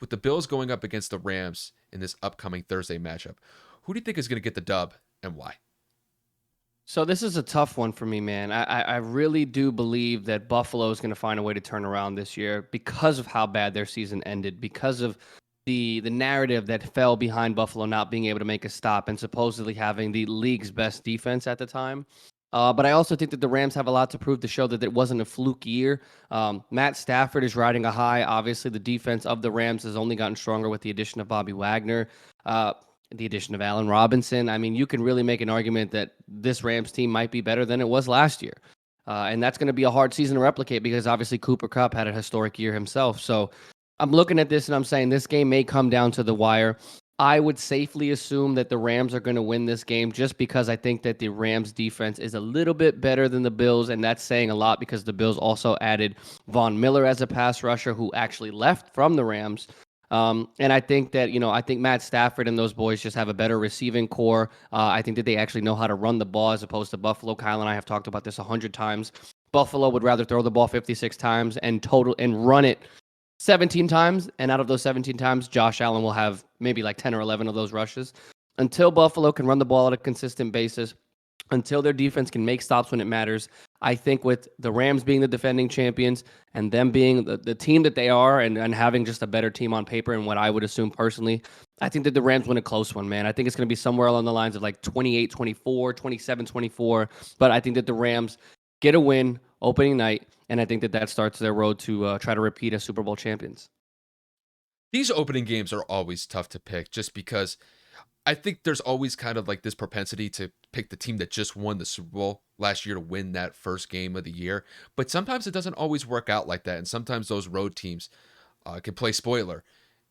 with the Bills going up against the Rams in this upcoming Thursday matchup, who do you think is going to get the dub and why? So this is a tough one for me, man. I really do believe that Buffalo is going to find a way to turn around this year because of how bad their season ended, because of the narrative that fell behind Buffalo not being able to make a stop and supposedly having the league's best defense at the time. But I also think that the Rams have a lot to prove to show that it wasn't a fluke year. Matt Stafford is riding a high. Obviously, the defense of the Rams has only gotten stronger with the addition of Bobby Wagner. The addition of Allen Robinson. I mean, you can really make an argument that this Rams team might be better than it was last year. And that's going to be a hard season to replicate because obviously Cooper Kupp had a historic year himself. So I'm looking at this and I'm saying this game may come down to the wire. I would safely assume that the Rams are going to win this game just because I think that the Rams defense is a little bit better than the Bills. And that's saying a lot because the Bills also added Von Miller as a pass rusher who actually left from the Rams. And I think that, I think Matt Stafford and those boys just have a better receiving core. I think that they actually know how to run the ball as opposed to Buffalo. Kyle and I have talked about this 100 times. Buffalo would rather throw the ball 56 times and run it 17 times. And out of those 17 times, Josh Allen will have maybe like 10 or 11 of those rushes. Until Buffalo can run the ball at a consistent basis, until their defense can make stops when it matters. I think with the Rams being the defending champions and them being the team that they are and having just a better team on paper and what I would assume personally, I think that the Rams win a close one, man. I think it's going to be somewhere along the lines of like 28-24, 27-24. But I think that the Rams get a win opening night, and I think that that starts their road to try to repeat as Super Bowl champions. These opening games are always tough to pick just because I think there's always kind of like this propensity to pick the team that just won the Super Bowl last year to win that first game of the year. But sometimes it doesn't always work out like that. And sometimes those road teams can play spoiler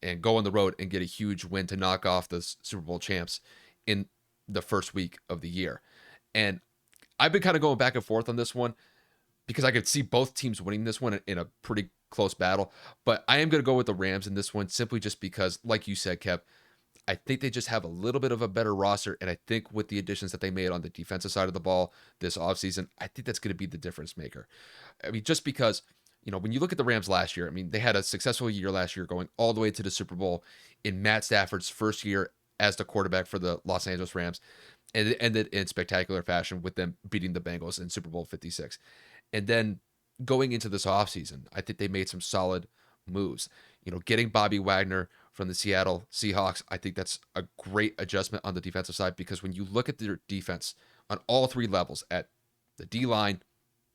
and go on the road and get a huge win to knock off the Super Bowl champs in the first week of the year. And I've been kind of going back and forth on this one because I could see both teams winning this one in a pretty close battle. But I am going to go with the Rams in this one simply just because, like you said, Kev, I think they just have a little bit of a better roster. And I think with the additions that they made on the defensive side of the ball this offseason, I think that's going to be the difference maker. I mean, just because, when you look at the Rams last year, I mean, they had a successful year last year going all the way to the Super Bowl in Matt Stafford's first year as the quarterback for the Los Angeles Rams. And it ended in spectacular fashion with them beating the Bengals in Super Bowl 56. And then going into this offseason, I think they made some solid moves. Getting Bobby Wagner from the Seattle Seahawks, I think that's a great adjustment on the defensive side because when you look at their defense on all three levels, at the D line,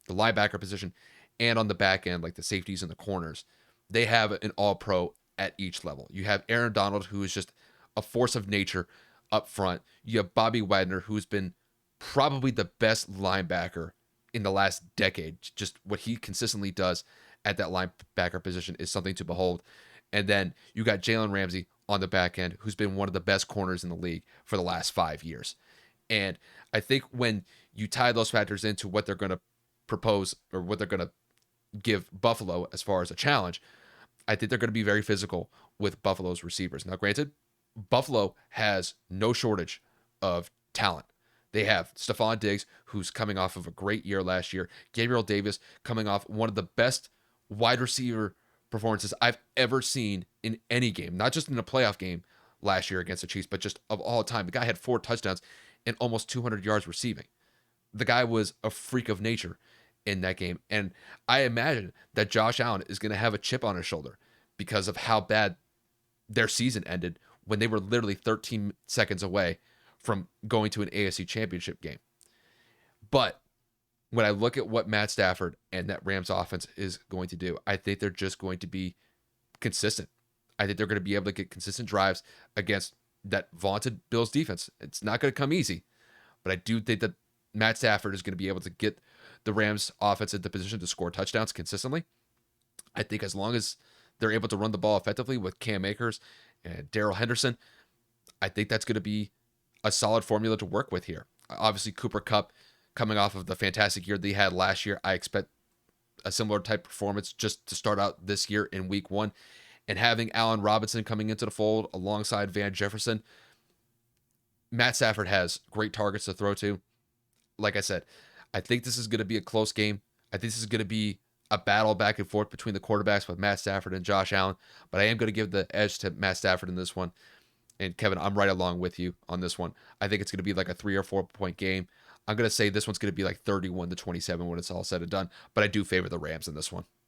the linebacker position, and on the back end, like the safeties and the corners, they have an all pro at each level. You have Aaron Donald, who is just a force of nature up front. You have Bobby Wagner, who's been probably the best linebacker in the last decade. Just what he consistently does at that linebacker position is something to behold. And then you got Jalen Ramsey on the back end, who's been one of the best corners in the league for the last 5 years. And I think when you tie those factors into what they're going to propose or what they're going to give Buffalo as far as a challenge, I think they're going to be very physical with Buffalo's receivers. Now, granted, Buffalo has no shortage of talent. They have Stephon Diggs, who's coming off of a great year last year. Gabriel Davis coming off one of the best wide receiver performances I've ever seen in any game, not just in a playoff game last year against the Chiefs, but just of all time. The guy had 4 touchdowns and almost 200 yards receiving. The guy was a freak of nature in that game. And I imagine that Josh Allen is going to have a chip on his shoulder because of how bad their season ended when they were literally 13 seconds away from going to an AFC championship game. But when I look at what Matt Stafford and that Rams offense is going to do, I think they're just going to be consistent. I think they're going to be able to get consistent drives against that vaunted Bills defense. It's not going to come easy, but I do think that Matt Stafford is going to be able to get the Rams offense into position to score touchdowns consistently. I think as long as they're able to run the ball effectively with Cam Akers and Darrell Henderson, I think that's going to be a solid formula to work with here. Obviously, Cooper Kupp coming off of the fantastic year that he had last year, I expect a similar type performance just to start out this year in week 1. And having Allen Robinson coming into the fold alongside Van Jefferson, Matt Stafford has great targets to throw to. Like I said, I think this is going to be a close game. I think this is going to be a battle back and forth between the quarterbacks with Matt Stafford and Josh Allen, but I am going to give the edge to Matt Stafford in this one. And Kevin, I'm right along with you on this one. I think it's going to be like a 3 or 4 point game. I'm going to say this one's going to be like 31-27 when it's all said and done, but I do favor the Rams in this one.